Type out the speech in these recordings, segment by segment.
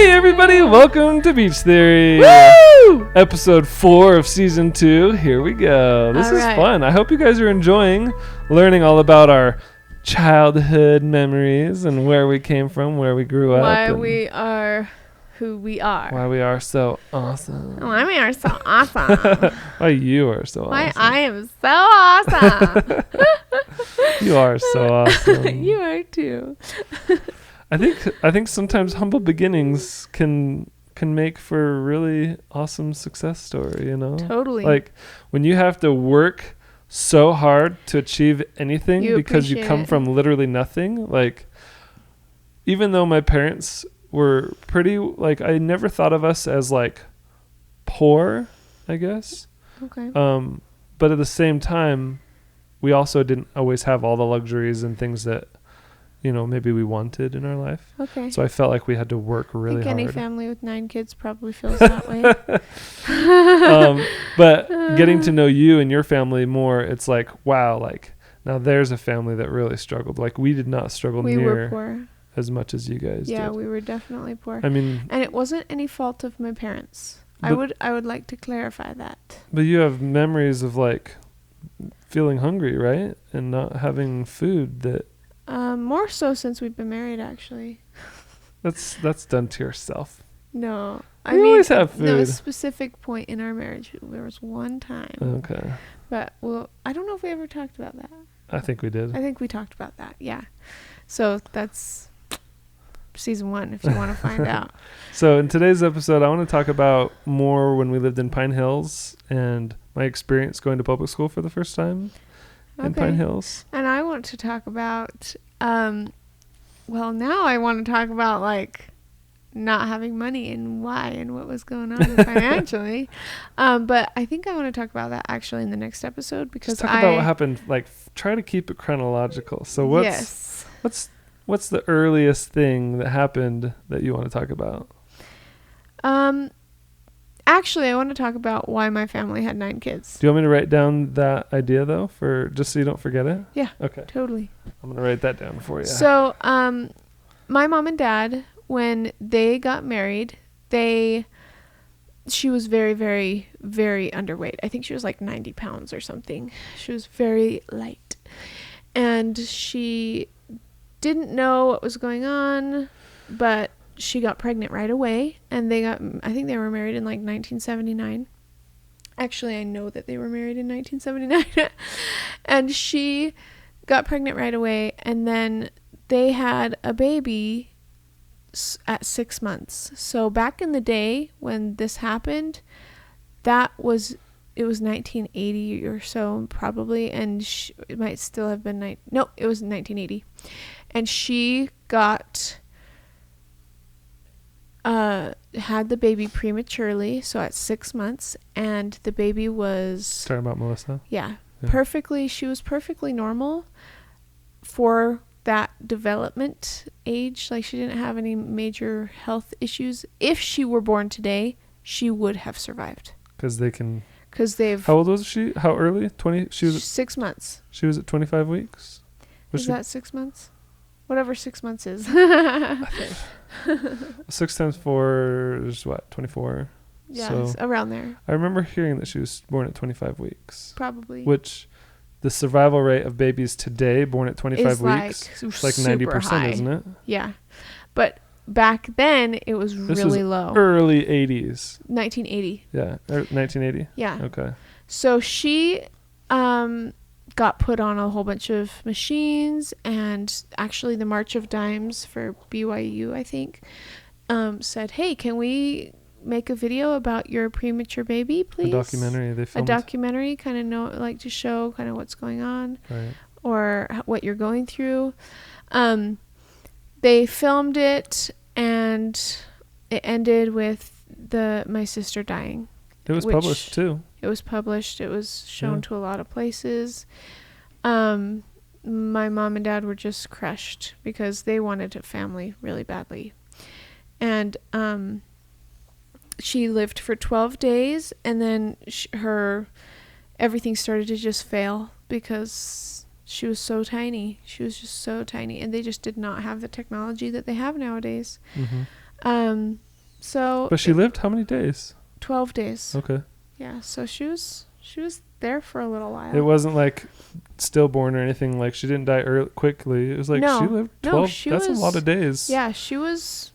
Hey everybody, welcome to Beach Theory. Woo! Episode 4 of Season 2. Here we go. This is fun. I hope you guys are enjoying learning all about our childhood memories and where we came from, where we grew up. Why we are who we are. Why we are so awesome. Why we are so awesome. Why you are so Why awesome. I am so awesome. You are so awesome. You are too. I think sometimes humble beginnings can make for a really awesome success story, you know? Totally. Like when you have to work so hard to achieve anything because you come from literally nothing. Like even though my parents were pretty, like I never thought of us as like poor, I guess. Okay. But at the same time, we also didn't always have all the luxuries and things that, you know, maybe we wanted in our life. Okay. So I felt like we had to work really hard. Any family with 9 kids probably feels that way. But getting to know you and your family more, it's like, wow, like now there's a family that really struggled. Like we did not struggle we near were poor. as much as you guys did. Yeah, we were definitely poor. I mean, and it wasn't any fault of my parents. I would like to clarify that. But you have memories of like feeling hungry, right? And not having food that more so since we've been married, actually. that's done to yourself. No. I mean, always have food. No, a specific point in our marriage. There was one time. Okay. But, well, I don't know if we ever talked about that. I think we did. I think we talked about that, yeah. So that's season 1 if you want to find out. So in today's episode, I want to talk about more when we lived in Pine Hills and my experience going to public school for the first time in Pine Hills. And I want to talk about, well, now I want to talk about, like, not having money and why and what was going on financially. But I think I want to talk about that actually in the next episode because just talk about what happened. Like, try to keep it chronological. So what's the earliest thing that happened that you want to talk about? Actually, I want to talk about why my family had 9 kids. Do you want me to write down that idea though, for just so you don't forget it? Yeah. Okay. Totally. I'm gonna write that down for you. So, my mom and dad, when they got married, she was very, very, very underweight. I think she was like 90 pounds or something. She was very light. And she didn't know what was going on, but she got pregnant right away. And I think they were married in like 1979. Actually, I know that they were married in 1979. And she got pregnant right away. And then they had a baby at 6 months. So back in the day when this happened, it was 1980 or so probably, and it might still have been it was 1980, and she had the baby prematurely, so at 6 months, and the baby was talking about Melissa. Yeah. She was perfectly normal for that development age. Like she didn't have any major health issues. If she were born today, she would have survived. Because How old was she? How early? 20. She was 6 months. She was at 25 weeks. Is that 6 months? Whatever 6 months is. 6 times 4 is what? 24. Yeah, so it's around there. I remember hearing that she was born at 25 weeks. Probably. Which the survival rate of babies today born at 25 weeks is like 90%, high. Isn't it? Yeah. But back then it was really low. Early 80s. 1980. Yeah. 1980? Yeah. Okay. So she got put on a whole bunch of machines, and actually the March of Dimes for BYU, I think, said, hey, can we make a video about your premature baby, please? A documentary they filmed. A documentary, kind of to show kind of what's going on, right, or what you're going through. They filmed it, and it ended with my sister dying. It was published too. It was published. It was shown to a lot of places. My mom and dad were just crushed because they wanted a family really badly. And she lived for 12 days, and then everything started to just fail because she was so tiny. She was just so tiny, and they just did not have the technology that they have nowadays. Mm-hmm. So. But she lived how many days? 12 days. Okay. Yeah. So she was there for a little while. It wasn't like stillborn or anything. Like she didn't die quickly. It was like she lived 12. That's a lot of days. Yeah. She was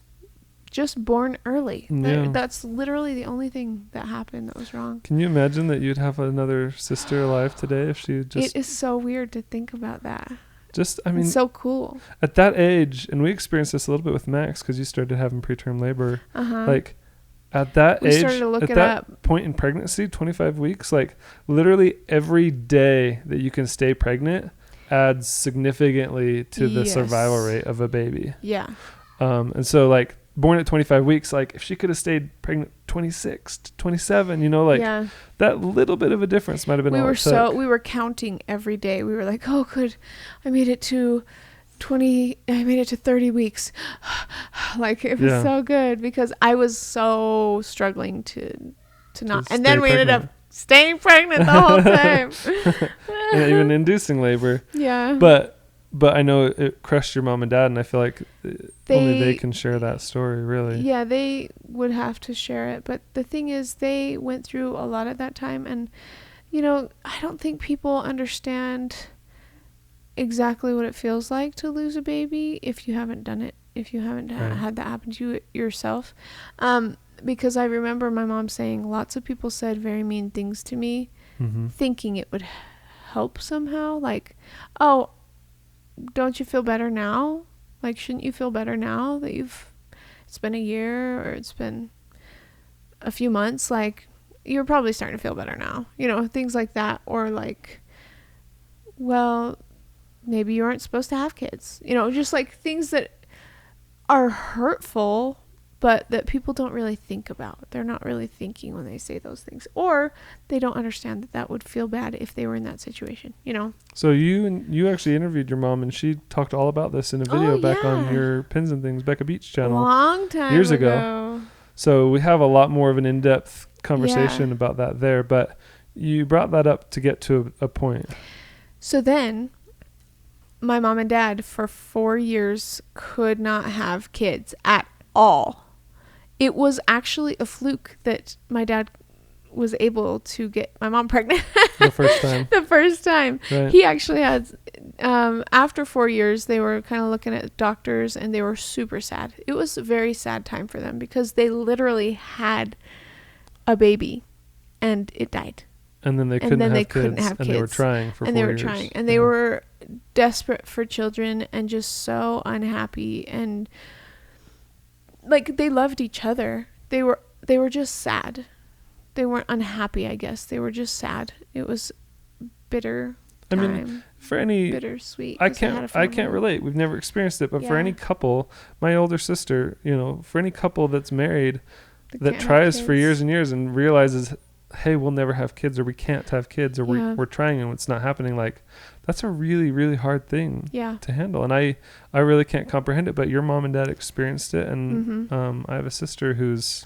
just born early. Yeah. That's literally the only thing that happened that was wrong. Can you imagine that you'd have another sister alive today if she just... It is so weird to think about that. It's so cool. At that age, and we experienced this a little bit with Max because you started having preterm labor. Like at that age, at that point in pregnancy, 25 weeks, like literally every day that you can stay pregnant adds significantly to the survival rate of a baby. Yeah. And so like born at 25 weeks, like if she could have stayed pregnant 26 to 27, that little bit of a difference might have been we were counting every day. We were like, oh good, I made it to 30 weeks. Like it was so good because I was so struggling to not, and then we ended up staying pregnant the whole time. And even inducing labor. Yeah. But I know it crushed your mom and dad, and I feel like only they can share that story, really. Yeah, they would have to share it. But the thing is, they went through a lot at that time. And, I don't think people understand exactly what it feels like to lose a baby if you haven't done it, if you haven't had that happen to you yourself. Because I remember my mom saying lots of people said very mean things to me, thinking it would help somehow. Like, oh, don't you feel better now? Like, shouldn't you feel better now that it's been a year or it's been a few months? Like, you're probably starting to feel better now. Things like that. Or like, well, maybe you aren't supposed to have kids. Just like things that are hurtful, but that people don't really think about. They're not really thinking when they say those things. Or they don't understand that would feel bad if they were in that situation, So you actually interviewed your mom, and she talked all about this in a video back on your Pins and Things Becca Beach channel. Long time years ago. So we have a lot more of an in-depth conversation about that there. But you brought that up to get to a point. So then my mom and dad for 4 years could not have kids at all. It was actually a fluke that my dad was able to get my mom pregnant. The first time. The first time. Right. He actually had, after 4 years, they were kind of looking at doctors and they were super sad. It was a very sad time for them because they literally had a baby and it died. And then they couldn't have kids. And they were trying for 4 years. And they were trying. And they were desperate for children and just so unhappy. And like they loved each other. They were just sad. They weren't unhappy, I guess. They were just sad. It was bitter time. I mean, for any bittersweet. I can't relate. We've never experienced it, but for any couple, my older sister, for any couple that's married that tries for years and years and realizes, hey, we'll never have kids, or we can't have kids, or we're trying and it's not happening, like that's a really, really hard thing to handle. And I really can't comprehend it, but your mom and dad experienced it. And I have a sister who's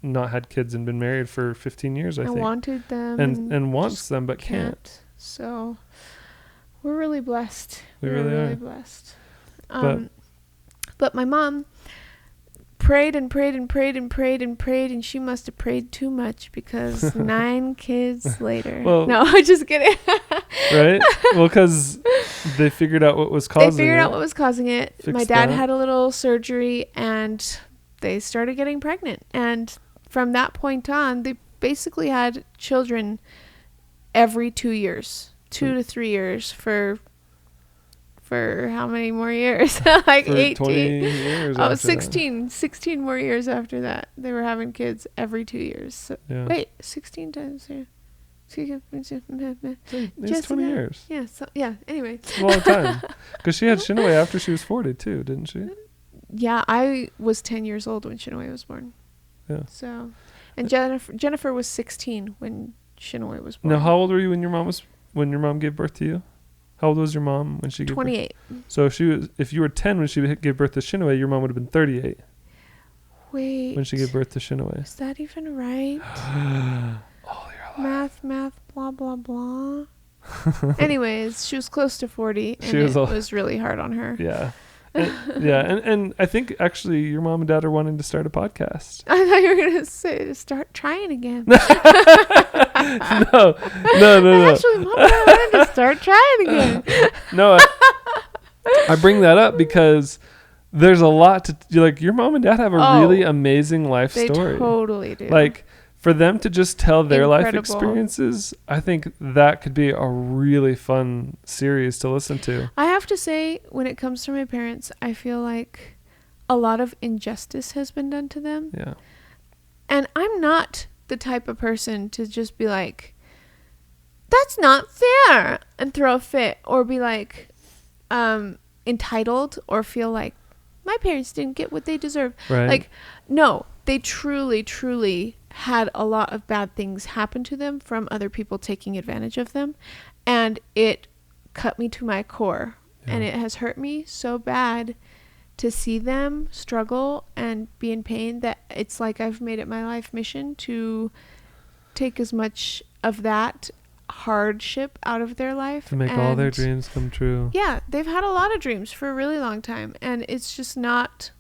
not had kids and been married for 15 years, I think. Wanted them. And wants them, but can't. So we're really blessed. We're really blessed. But my mom prayed and prayed and prayed and prayed and prayed, and she must have prayed too much because 9 kids later. Well, no, just kidding. Right? Well, because they figured out what was causing it. My dad had a little surgery, and they started getting pregnant. And from that point on, they basically had children every 2 years, 2 to 3 years for how many more years? Like 18. 20 years 16 more years after that. They were having kids every 2 years. So, wait, 16 times here. It's 20 years. Yeah, anyway. It's a long time. Because she had Shinaway after she was 40 too, didn't she? Yeah, I was 10 years old when Shinaway was born. Yeah. So, and Jennifer was 16 when Shinaway was born. Now, how old were you when your mom gave birth to you? How old was your mom when she gave 28. birth? So if you were 10 when she gave birth to Shinaway, your mom would have been 38. Wait. When she gave birth to Shinaway. Is that even right? All your life. Math, blah, blah, blah. Anyways, she was close to 40, and it was really hard on her. Yeah. And I think actually your mom and dad are wanting to start a podcast. I thought you were gonna say start trying again. No. Actually, mom and dad wanted to start trying again. No, I bring that up because there's a lot to like. Your mom and dad have a really amazing life story. They totally do. Like, for them to just tell their life experiences, I think that could be a really fun series to listen to. I have to say, when it comes to my parents, I feel like a lot of injustice has been done to them. Yeah. And I'm not the type of person to just be like, that's not fair, and throw a fit, or be like entitled, or feel like my parents didn't get what they deserved. Right. Like, no, they truly, truly had a lot of bad things happen to them from other people taking advantage of them, and it cut me to my core. And it has hurt me so bad to see them struggle and be in pain that it's like I've made it my life mission to take as much of that hardship out of their life to make all their dreams come true. Yeah, they've had a lot of dreams for a really long time, and it's just not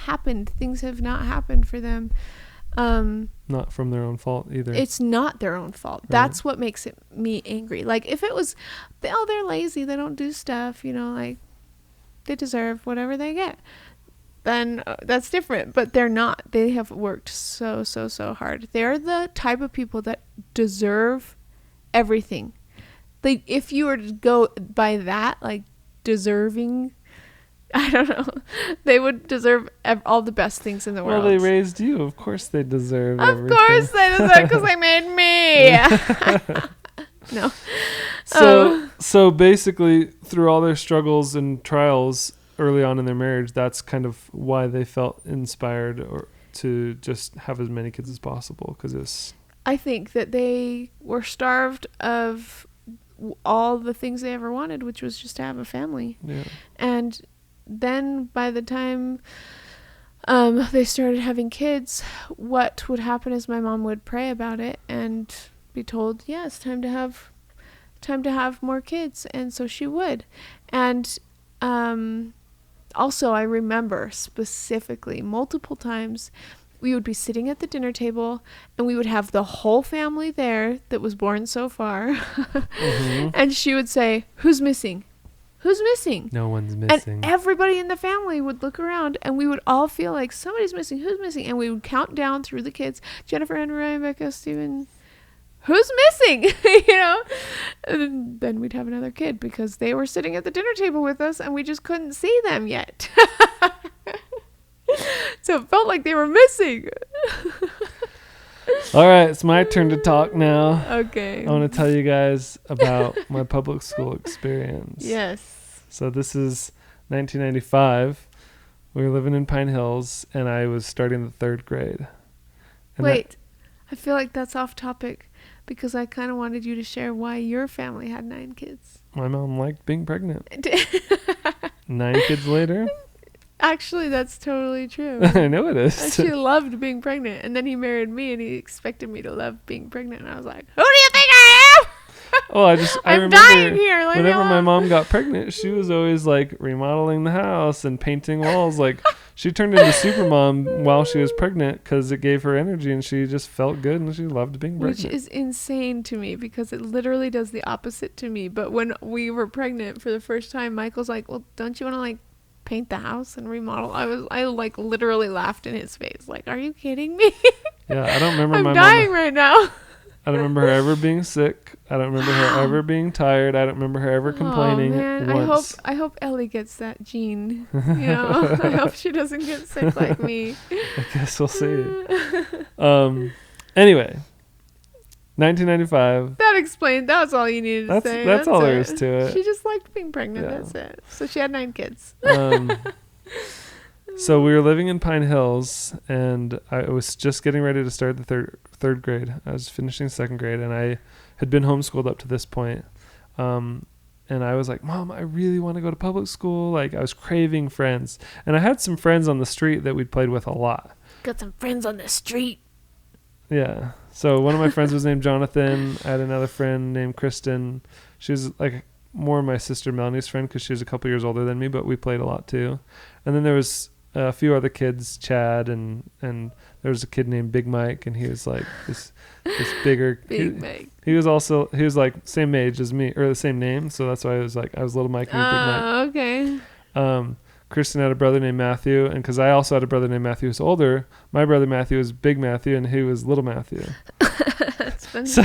happened. Things have not happened for them. Not from their own fault either. It's not their own fault. Right. That's what makes me angry. Like, if it was, they're lazy, they don't do stuff, like, they deserve whatever they get, then that's different. But they're not. They have worked so hard. They're the type of people that deserve everything. Like, if you were to go by that, like, deserving, I don't know, they would deserve all the best things in the world. Well, they raised you. Of course they deserve everything. Of course they deserve, because they made me. No. So basically, through all their struggles and trials early on in their marriage, that's kind of why they felt inspired or to just have as many kids as possible, because I think that they were starved of all the things they ever wanted, which was just to have a family. Yeah. And then by the time they started having kids, what would happen is my mom would pray about it and be told, yeah, it's time to have more kids. And so she would. And also I remember specifically multiple times we would be sitting at the dinner table and we would have the whole family there that was born so far. Mm-hmm. And she would say, who's missing? Who's missing? No one's missing. And everybody in the family would look around and we would all feel like somebody's missing. Who's missing? And we would count down through the kids. Jennifer, Henry, Ryan, Becca, Steven. Who's missing? And then we'd have another kid because they were sitting at the dinner table with us and we just couldn't see them yet. So it felt like they were missing. All right, it's my turn to talk now. Okay. I want to tell you guys about my public school experience. Yes. So this is 1995. We were living in Pine Hills, and I was starting the 3rd grade. And wait, I feel like that's off topic because I kind of wanted you to share why your family had 9 kids. My mom liked being pregnant. 9 kids later. Actually, that's totally true. I know it is. She loved being pregnant, and then he married me, and he expected me to love being pregnant, and I was like, who do you think I am? Oh, I remember dying here. Like, whenever my mom got pregnant, she was always like remodeling the house and painting walls. Like, she turned into Supermom while she was pregnant because it gave her energy, and she just felt good, and she loved being pregnant. Which is insane to me because it literally does the opposite to me. But when we were pregnant for the first time, Michael's like, well, don't you want to like paint the house and remodel? I like literally laughed in his face. Like, are you kidding me? Yeah, I don't remember I'm dying right now. I don't remember her ever being sick. I don't remember her ever being tired. I don't remember her ever complaining. Oh, man. Once. I hope Ellie gets that gene. I hope she doesn't get sick like me. I guess we'll see. Anyway, 1995. That was all you needed to say. That's all there is to it. She just liked being pregnant. Yeah. That's it. So she had 9 kids. So we were living in Pine Hills, and I was just getting ready to start the third grade. I was finishing 2nd grade, and I had been homeschooled up to this point. And I was like, Mom, I really want to go to public school. Like, I was craving friends. And I had some friends on the street that we'd played with a lot. Got some friends on the street. Yeah. So one of my friends was named Jonathan. I had another friend named Kristen. She was like more my sister Melanie's friend because she was a couple years older than me, but we played a lot too. And then there was a few other kids, Chad, and there was a kid named Big Mike, and he was like this bigger. Mike. He was like same age as me, or the same name, so that's why I was Little Mike and Big Mike. Okay. Kristen had a brother named Matthew, and because I also had a brother named Matthew who's older, my brother Matthew was Big Matthew, and he was Little Matthew. That's funny. So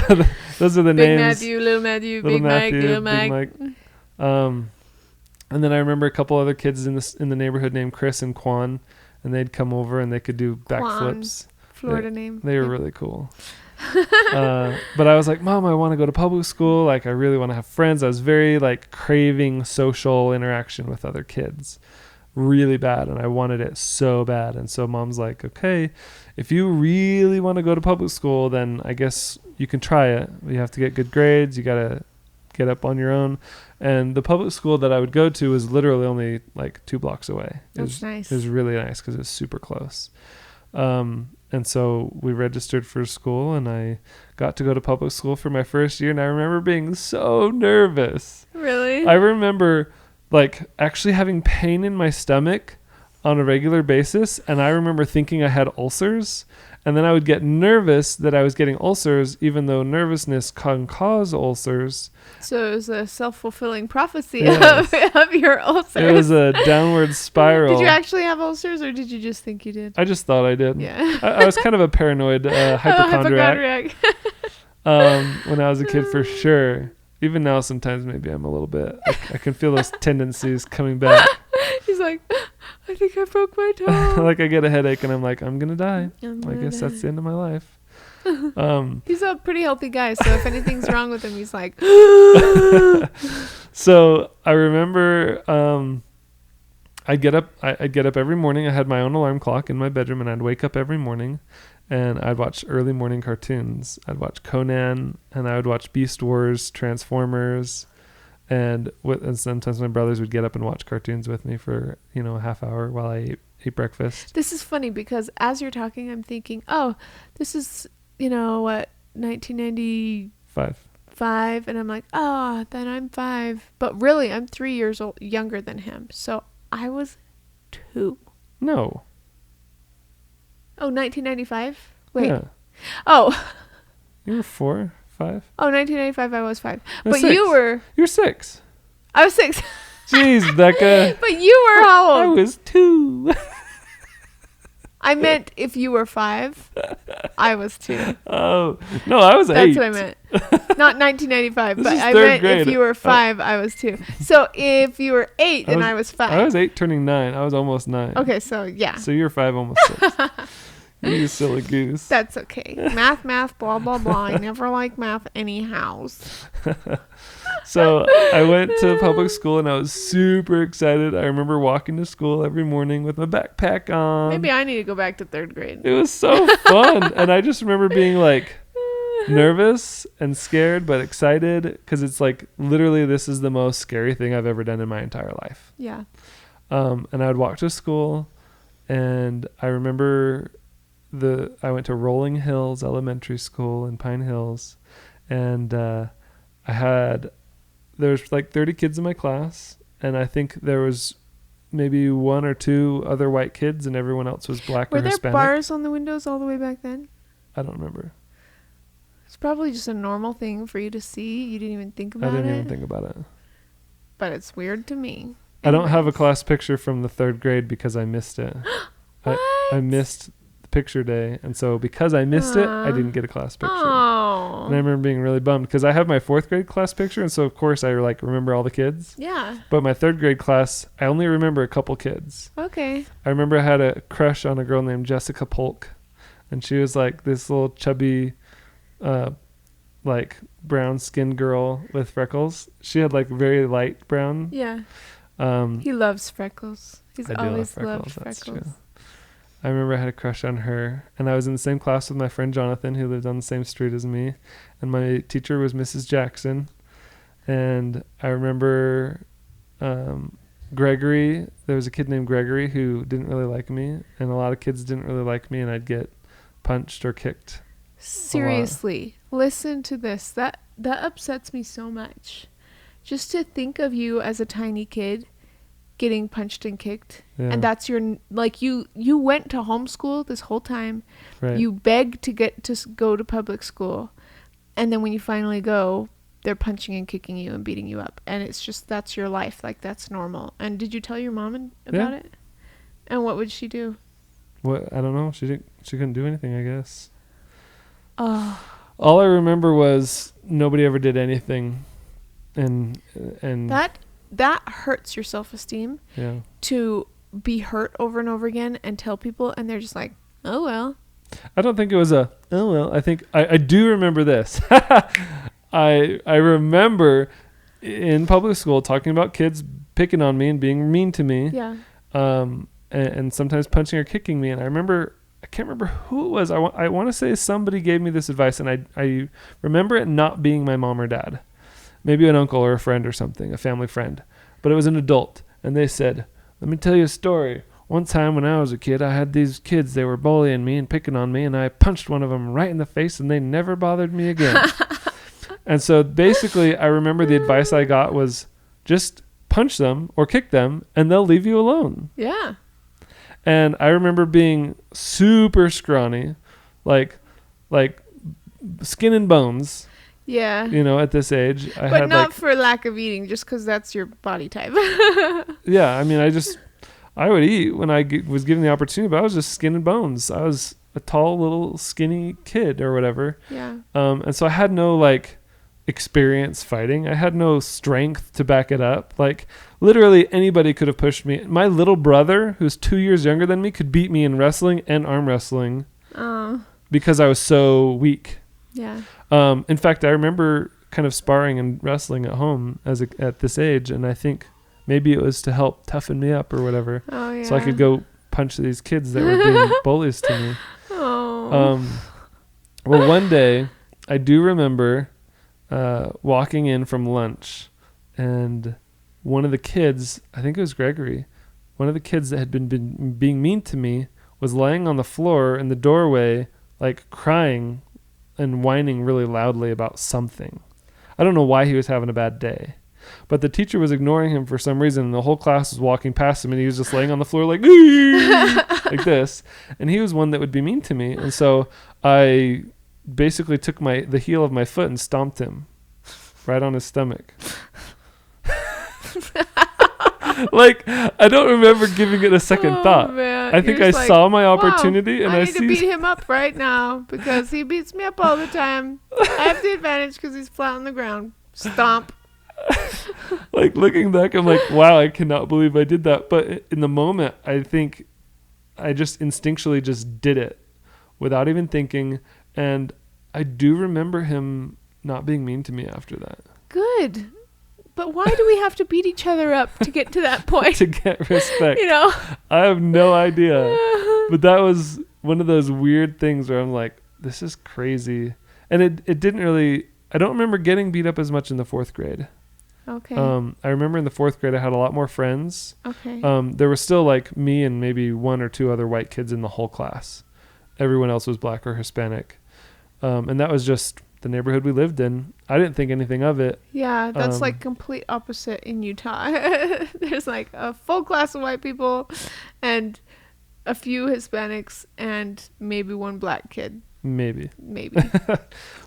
those are the Big names. Matthew, Little Matthew, Little Big Matthew, Mike, Little Big Mike. And then I remember a couple other kids in the neighborhood named Chris and Quan, and they'd come over and they could do backflips. Florida name. They were really cool. But I was like, Mom, I want to go to public school. Like, I really want to have friends. I was very like craving social interaction with other kids really bad, and I wanted it so bad. And so Mom's like, okay, if you really want to go to public school, then I guess you can try it. You have to get good grades. You got to get up on your own. And the public school that I would go to was literally only like 2 blocks away. That's nice. It was really nice because it was super close. And so we registered for school, and I got to go to public school for my first year. And I remember being so nervous. Really? I remember like actually having pain in my stomach on a regular basis. And I remember thinking I had ulcers. And then I would get nervous that I was getting ulcers, even though nervousness can cause ulcers. So it was a self-fulfilling prophecy Yes. of your ulcers. It was a downward spiral. Did you actually have ulcers, or did you just think you did? I just thought I did. Yeah. I was kind of a paranoid hypochondriac. When I was a kid, for sure. Even now, sometimes maybe I'm a little bit. I can feel those tendencies coming back. He's like, I think I broke my toe. Like I get a headache and I'm like, I'm gonna die. I guess that's the end of my life. He's a pretty healthy guy, so if anything's wrong with him, he's like. So I remember I'd get up every morning. I had my own alarm clock in my bedroom, and I'd wake up every morning, and I'd watch early morning cartoons. I'd watch Conan, and I would watch Beast Wars, Transformers, and sometimes my brothers would get up and watch cartoons with me for a half hour while I ate breakfast. This is funny because as you're talking, I'm thinking, oh, this is 1995, and I'm like, oh, then I'm 5, but really I'm 3 years younger than him, so I was 2. No. Oh, 1995? Wait. Yeah. Oh. You were 4, 5? Oh, 1995 I was 5. No, but 6. You're 6. I was 6. Jeez, Becca. But you were how old? I was 2. I meant if you were 5, I was 2. Oh, no, I was 8. That's what I meant. Not 1995, but I meant grade. If you were 5, I was 2. So if you were 8, then I was 5. I was 8 turning 9. I was almost 9. Okay, so yeah. So you're 5, almost 6. You silly goose. That's okay. Math, blah, blah, blah. I never like math anyhow. So I went to public school, and I was super excited. I remember walking to school every morning with my backpack on. Maybe I need to go back to 3rd grade. It was so fun. And I just remember being like nervous and scared, but excited, because it's like literally this is the most scary thing I've ever done in my entire life. Yeah. And I would walk to school, and I remember I went to Rolling Hills Elementary School in Pine Hills, and there was like 30 kids in my class, and I think there was maybe 1 or 2 other white kids, and everyone else was black or Hispanic. Were there bars on the windows all the way back then? I don't remember. It's probably just a normal thing for you to see. You didn't even think about it. I didn't even think about it. But it's weird to me. I don't have a class picture from the 3rd grade because I missed it. What? I missed picture day, and so because I missed it, I didn't get a class picture. Oh. And I remember being really bummed because I have my 4th grade class picture, and so of course I remember all the kids. Yeah. But my 3rd grade class, I only remember a couple kids. Okay. I remember I had a crush on a girl named Jessica Polk, and she was like this little chubby like brown skinned girl with freckles. She had like very light brown. Yeah. He loves freckles. He's always loved freckles. That's true. I remember I had a crush on her, and I was in the same class with my friend Jonathan, who lived on the same street as me, and my teacher was Mrs. Jackson. And I remember Gregory. There was a kid named Gregory who didn't really like me, and a lot of kids didn't really like me, and I'd get punched or kicked. Seriously, listen to this. That upsets me so much, just to think of you as a tiny kid getting punched and kicked. Yeah. And that's your, like, you went to homeschool this whole time. Right. You begged to get to go to public school. And then when you finally go, they're punching and kicking you and beating you up. And it's just, that's your life. Like, that's normal. And did you tell your mom about it? And what would she do? What? I don't know. She couldn't do anything, I guess. Oh. All I remember was nobody ever did anything. And that hurts your self-esteem. Yeah. To be hurt over and over again and tell people, and they're just like, oh well. I don't think it was I think I do remember this. I remember in public school talking about kids picking on me and being mean to me. Yeah. And sometimes punching or kicking me. And I can't remember who it was. I want to say somebody gave me this advice, and I remember it not being my mom or dad. Maybe an uncle or a friend or something, a family friend. But it was an adult. And they said, let me tell you a story. One time when I was a kid, I had these kids. They were bullying me and picking on me, and I punched one of them right in the face, and they never bothered me again. And so basically, I remember the advice I got was just punch them or kick them, and they'll leave you alone. Yeah. And I remember being super scrawny, like skin and bones. Yeah. You know, at this age. But not for lack of eating, just because that's your body type. Yeah, I mean, I would eat when I was given the opportunity, but I was just skin and bones. I was a tall, little, skinny kid or whatever. Yeah. And so I had no, like, experience fighting. I had no strength to back it up. Like, literally anybody could have pushed me. My little brother, who's 2 years younger than me, could beat me in wrestling and arm wrestling. Oh. Because I was so weak. Yeah. In fact, I remember kind of sparring and wrestling at home at this age, and I think maybe it was to help toughen me up or whatever. Oh, yeah. So I could go punch these kids that were being bullies to me. Oh. Well, one day I do remember walking in from lunch, and one of the kids, I think it was Gregory, one of the kids that had been being mean to me was laying on the floor in the doorway, like crying and whining really loudly about something. I don't know why he was having a bad day, but the teacher was ignoring him for some reason, and the whole class was walking past him, and he was just laying on the floor like like this, and he was one that would be mean to me. And so I basically took the heel of my foot and stomped him right on his stomach. Like, I don't remember giving it a second thought. Man. I think I saw my opportunity, and I need to beat him up right now because he beats me up all the time. I have the advantage because he's flat on the ground. Stomp. Like, looking back, I'm like, wow, I cannot believe I did that. But in the moment, I think I just instinctually just did it without even thinking. And I do remember him not being mean to me after that. Good. But why do we have to beat each other up to get to that point? To get respect. You know? I have no idea. But that was one of those weird things where I'm like, this is crazy. And it didn't really, I don't remember getting beat up as much in the 4th grade. Okay. I remember in the 4th grade I had a lot more friends. Okay. There was still like me and maybe 1 or 2 other white kids in the whole class. Everyone else was black or Hispanic. And that was just the neighborhood we lived in. I didn't think anything of it. Yeah, that's like complete opposite in Utah. There's like a full class of white people and a few Hispanics and maybe 1 black kid. Maybe.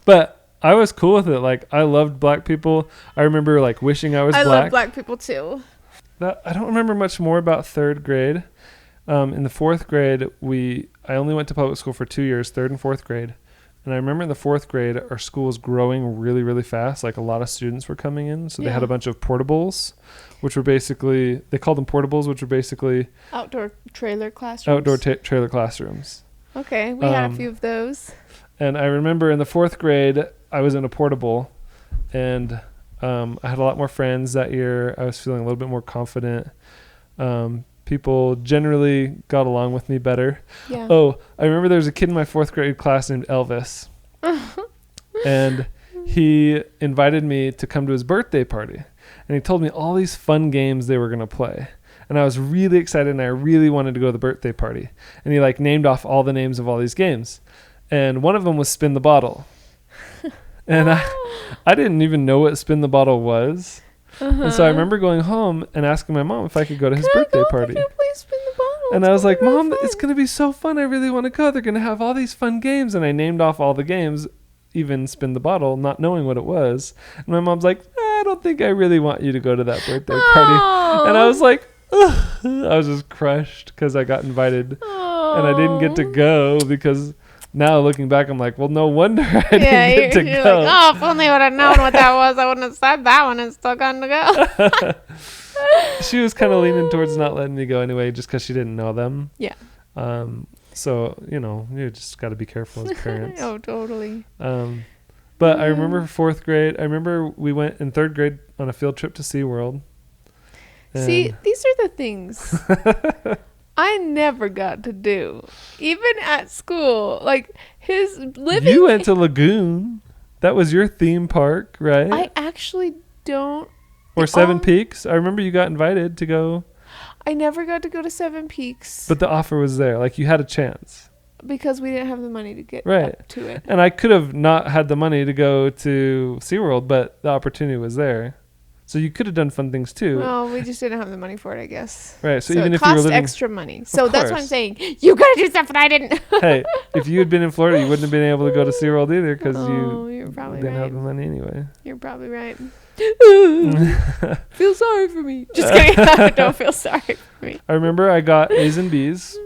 But I was cool with it. Like, I loved black people. I remember like wishing I was black. I love black people too. I don't remember much more about 3rd grade. In the 4th grade, I only went to public school for 2 years, 3rd and 4th grade. And I remember in the 4th grade, our school was growing really, really fast. Like, a lot of students were coming in. So they had a bunch of portables, which were basically, they called them portables, which were basically outdoor trailer classrooms. Trailer classrooms. Okay, we had a few of those. And I remember in the 4th grade, I was in a portable, and I had a lot more friends that year. I was feeling a little bit more confident. People generally got along with me better. Yeah. Oh, I remember there was a kid in my 4th grade class named Elvis. And he invited me to come to his birthday party. And he told me all these fun games they were going to play. And I was really excited, and I really wanted to go to the birthday party. And he like named off all the names of all these games. And one of them was Spin the Bottle. And I didn't even know what Spin the Bottle was. And so I remember going home and asking my mom if I could go to his birthday party. Can I please spin the bottle? And I was like, Mom, it's going to be so fun. I really want to go. They're going to have all these fun games. And I named off all the games, even spin the bottle, not knowing what it was. And my mom's like, I don't think I really want you to go to that birthday party. And I was like, ugh. I was just crushed because I got invited. And I didn't get to go because now looking back, I'm like, well, no wonder I didn't get to go. Like, oh, if only I would have known what that was, I wouldn't have said that one and still gotten to go. She was kind of leaning towards not letting me go anyway, just because she didn't know them. Yeah. So, you just got to be careful as parents. Oh, totally. But I remember 4th grade. I remember we went in 3rd grade on a field trip to SeaWorld. See, these are the things I never got to do, even at school. Like his living. You went to Lagoon. That was your theme park, right? I actually don't. Or Seven Peaks. I remember you got invited to go. I never got to go to Seven Peaks. But the offer was there. Like you had a chance. Because we didn't have the money to get up to it. And I could have not had the money to go to SeaWorld, but the opportunity was there. So you could have done fun things too. Well, we just didn't have the money for it, I guess. Right. So even if you were living, extra money. So that's what I'm saying. You got to do stuff that I didn't. Hey, if you had been in Florida, you wouldn't have been able to go to SeaWorld either because you're probably didn't have the money anyway. You're probably right. Feel sorry for me. Just kidding. Don't feel sorry for me. I remember I got A's and B's.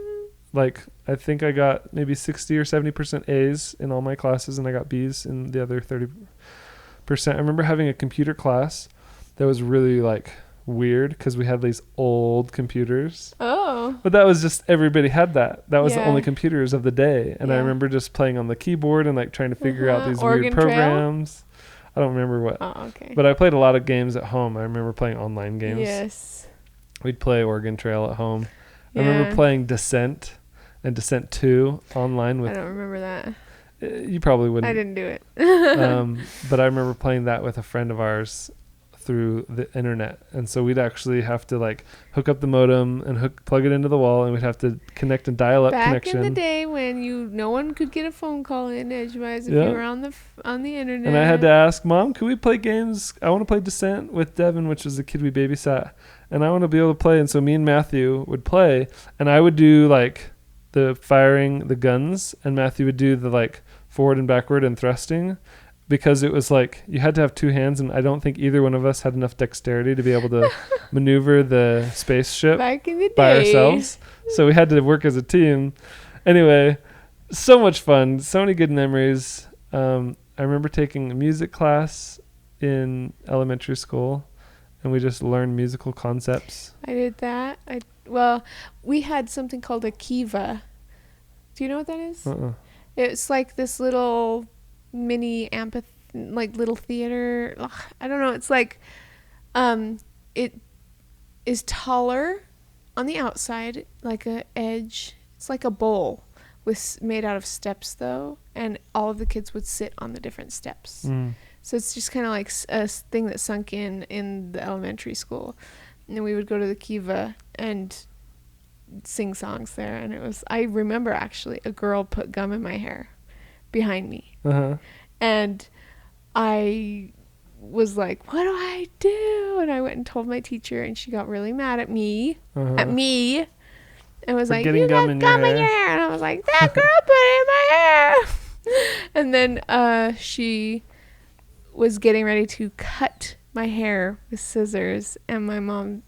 Like I think I got maybe 60 or 70% A's in all my classes, and I got B's in the other 30%. I remember having a computer class that was really like weird because we had these old computers. Oh. But that was just, everybody had that. That was the only computers of the day. And I remember just playing on the keyboard and like trying to figure out these weird programs. I don't remember what. Oh, okay. But I played a lot of games at home. I remember playing online games. Yes. We'd play Oregon Trail at home. Yeah. I remember playing Descent and Descent 2 online with. I don't remember that. You probably wouldn't. I didn't do it. But I remember playing that with a friend of ours through the internet, and so we'd actually have to like hook up the modem and plug it into the wall, and we'd have to connect a dial-up connection. Back in the day when no one could get a phone call in edgewise if you were on the internet. And I had to ask Mom, "Can we play games? I want to play Descent with Devin, which was the kid we babysat, and I want to be able to play." And so me and Matthew would play, and I would do like the firing the guns, and Matthew would do the like forward and backward and thrusting. Because it was like you had to have two hands, and I don't think either one of us had enough dexterity to be able to maneuver the spaceship by ourselves. So we had to work as a team. Anyway, so much fun. So many good memories. I remember taking a music class in elementary school, and we just learned musical concepts. I did that. We had something called a kiva. Do you know what that is? It's like this little mini like little theater. Ugh, I don't know. It's like it is taller on the outside, like a edge. It's like a bowl made out of steps though, and all of the kids would sit on the different steps. So it's just kind of like a thing that sunk in the elementary school, and then we would go to the kiva and sing songs there. And I remember actually a girl put gum in my hair behind me. And I was like, what do I do? And I went and told my teacher, and she got really mad at me and was like, you got gum in your hair. And I was like, that girl put it in my hair. And then she was getting ready to cut my hair with scissors, and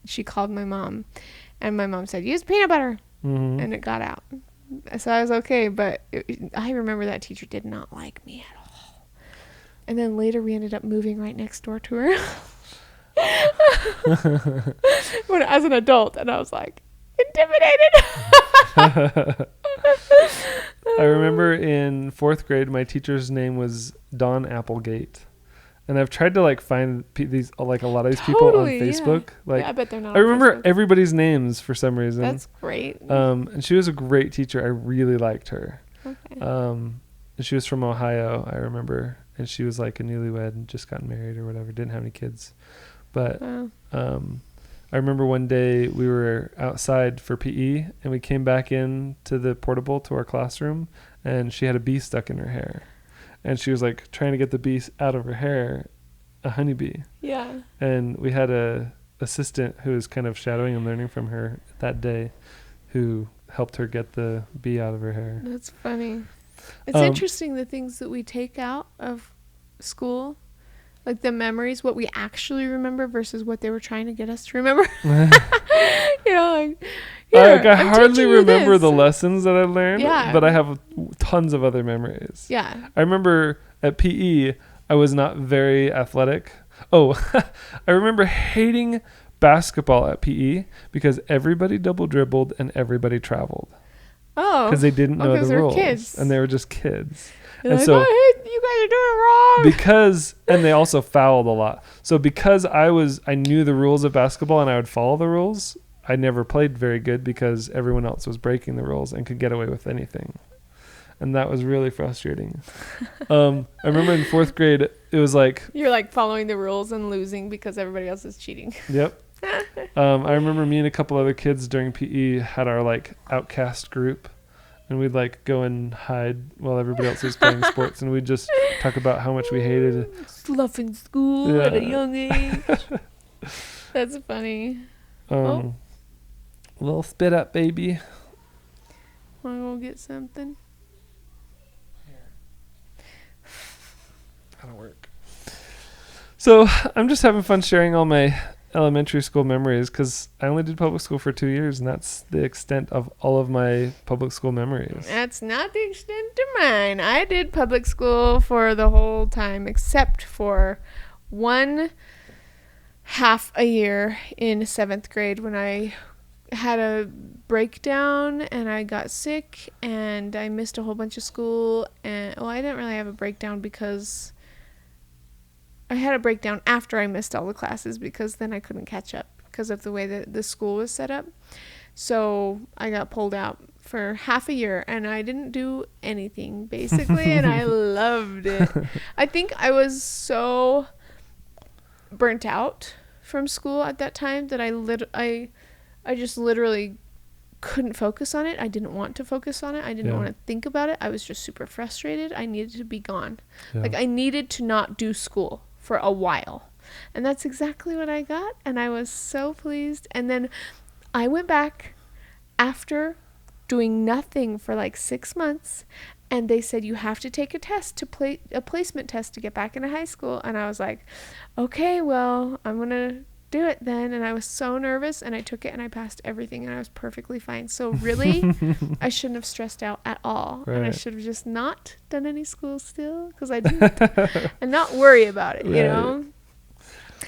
she called my mom, and my mom said, use peanut butter. And it got out. So I was okay, but I remember that teacher did not like me at all. And then later we ended up moving right next door to her as an adult, and I was like, intimidated. I remember in 4th grade, my teacher's name was Dawn Applegate. And I've tried to like find these like a lot of these people on Facebook. Yeah. Like, I bet they're not. I remember everybody's names for some reason. That's great. And she was a great teacher. I really liked her. Okay. And she was from Ohio, I remember, and she was like a newlywed and just got married or whatever. Didn't have any kids, but I remember one day we were outside for PE, and we came back in to the portable to our classroom, and she had a bee stuck in her hair. And she was like trying to get the bee out of her hair, a honeybee. Yeah. And we had a assistant who was kind of shadowing and learning from her that day, who helped her get the bee out of her hair. That's funny. It's interesting the things that we take out of school, like the memories, what we actually remember versus what they were trying to get us to remember. You know, like, I hardly remember the lessons that I learned, but I have tons of other memories. Yeah. I remember at PE, I was not very athletic. Oh, I remember hating basketball at PE because everybody double dribbled and everybody traveled. Oh. Because they didn't know the rules. Kids. And they were just kids. You're and like, so, I hate you guys are doing it wrong. And they also fouled a lot. So because I knew the rules of basketball and I would follow the rules, I never played very good because everyone else was breaking the rules and could get away with anything. And that was really frustrating. I remember in 4th grade, it was like... You're like following the rules and losing because everybody else is cheating. Yep. I remember me and a couple other kids during PE had our like outcast group. And we'd like go and hide while everybody else was playing sports. And we'd just talk about how much we hated it. Slough in school at a young age. That's funny. Little spit up, baby. Want to go get something? That'll work. So I'm just having fun sharing all my elementary school memories because I only did public school for 2 years, and that's the extent of all of my public school memories. That's not the extent of mine. I did public school for the whole time except for 1.5 year in 7th grade when I had a breakdown and I got sick and I missed a whole bunch of school. And I didn't really have a breakdown because I had a breakdown after I missed all the classes because then I couldn't catch up because of the way that the school was set up. So I got pulled out for half a year and I didn't do anything basically and I loved it. I think I was so burnt out from school at that time that I just literally couldn't focus on it. I didn't want to focus on it. I didn't want to think about it. I was just super frustrated. I needed to be gone. Yeah. Like I needed to not do school for a while. And that's exactly what I got. And I was so pleased. And then I went back after doing nothing for like 6 months. And they said, you have to take a test to a placement test to get back into high school. And I was like, okay, well, I'm going to do it then. And I was so nervous and I took it and I passed everything and I was perfectly fine. So really, I shouldn't have stressed out at all. Right. And I should have just not done any school still because I didn't and not worry about it, you know?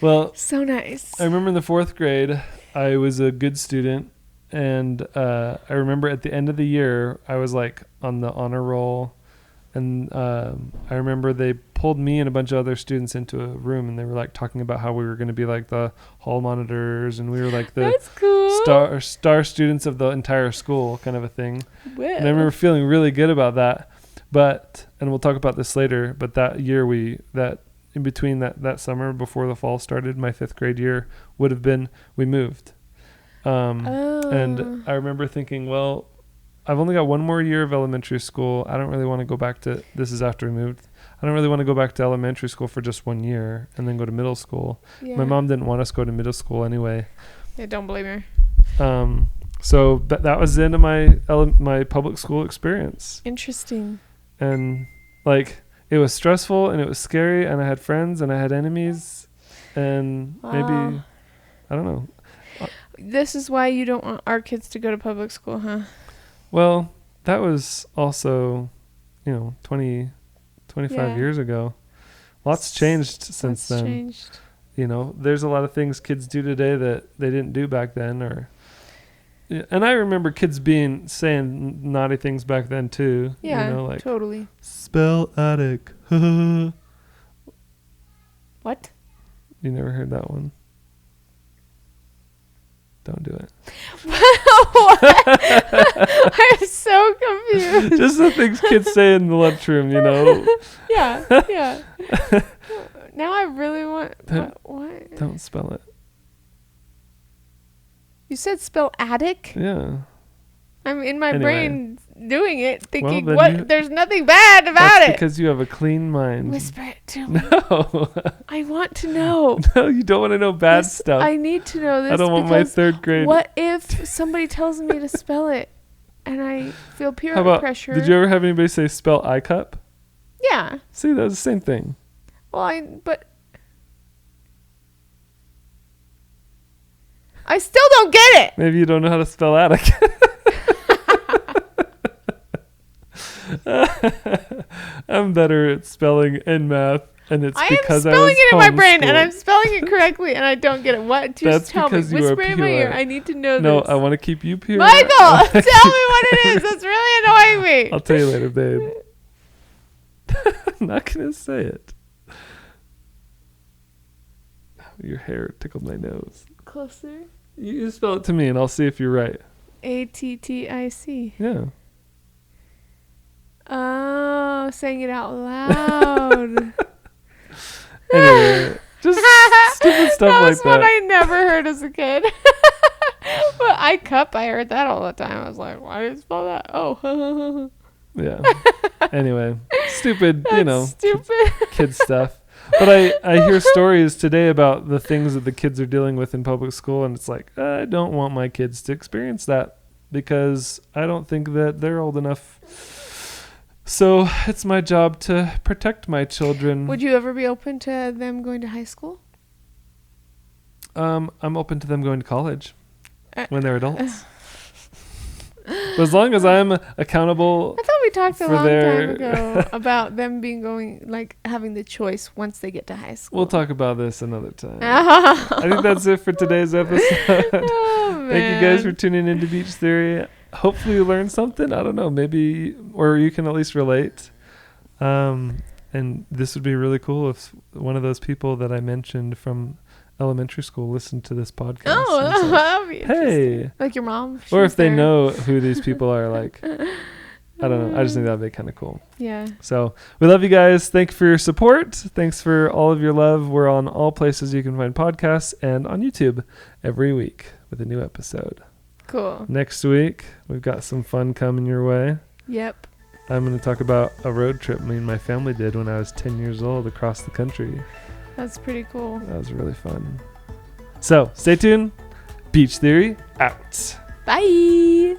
Well, so nice. I remember in the 4th grade, I was a good student. And I remember at the end of the year, I was like on the honor roll. And I remember they pulled me and a bunch of other students into a room and they were like talking about how we were going to be like the hall monitors and we were like the That's cool. star students of the entire school kind of a thing. Well. And I remember feeling really good about that. But, and we'll talk about this later, but that year in between that summer before the fall started, my 5th grade year would have been, we moved. And I remember thinking, well, I've only got one more year of elementary school. I don't really want to go back to, this is after we moved. I don't really want to go back to elementary school for just 1 year and then go to middle school. Yeah. My mom didn't want us to go to middle school anyway. Yeah, don't blame her. So that was the end of my public school experience. Interesting. And like, it was stressful and it was scary and I had friends and I had enemies and maybe, I don't know. This is why you don't want our kids to go to public school, huh? Well, that was also, 25 years ago. Lots changed since then. Changed. There's a lot of things kids do today that they didn't do back then. And I remember kids saying naughty things back then too. Yeah, like totally. Spell attic. What? You never heard that one? Don't do it. I'm so confused. Just the things kids say in the lunchroom, Yeah. Now I really want... What? Don't spell it. You said spell attic? Yeah. I'm in my brain doing it, thinking there's nothing bad about that's it. Because you have a clean mind. Whisper it to me. No. I want to know. No, you don't want to know bad stuff. I need to know this. I don't want my third grade. What if somebody tells me to spell it and I feel peer pressure? Did you ever have anybody say spell iCup? Yeah. See, that was the same thing. Well, but I still don't get it. Maybe you don't know how to spell attic. I'm better at spelling and math, and it's because I am spelling it in my brain, and I'm spelling it correctly, and I don't get it. What? Just tell me. Whisper in my ear. I need to know this. No, I want to keep you pure. Michael, tell me what it is. That's really annoying me. I'll tell you later, babe. I'm not going to say it. Your hair tickled my nose. Closer. You spell it to me, and I'll see if you're right. Attic. Yeah. Oh, saying it out loud. Anyway, just stupid stuff like that. That's what I never heard as a kid. But iCup, I heard that all the time. I was like, why do you spell that? Oh. Yeah. Anyway, stupid, stupid kid stuff. But I hear stories today about the things that the kids are dealing with in public school, and it's like, I don't want my kids to experience that because I don't think that they're old enough. So it's my job to protect my children. Would you ever be open to them going to high school? I'm open to them going to college when they're adults. But as long as I'm accountable. I thought we talked a long time ago about them having the choice once they get to high school. We'll talk about this another time. I think that's it for today's episode. Oh, Thank you guys for tuning into Beach Theory. Hopefully you learned something. I don't know, maybe, or you can at least relate. And this would be really cool if one of those people that I mentioned from elementary school listened to this podcast. Oh, that'd be interesting. Hey, like your mom. Or if they know who these people are, like, I don't know. I just think that'd be kind of cool. Yeah. So we love you guys. Thank you for your support. Thanks for all of your love. We're on all places you can find podcasts and on YouTube every week with a new episode. Cool. Next week, we've got some fun coming your way. Yep. I'm going to talk about a road trip me and my family did when I was 10 years old across the country. That's pretty cool. That was really fun. So stay tuned. Beach Theory out. Bye.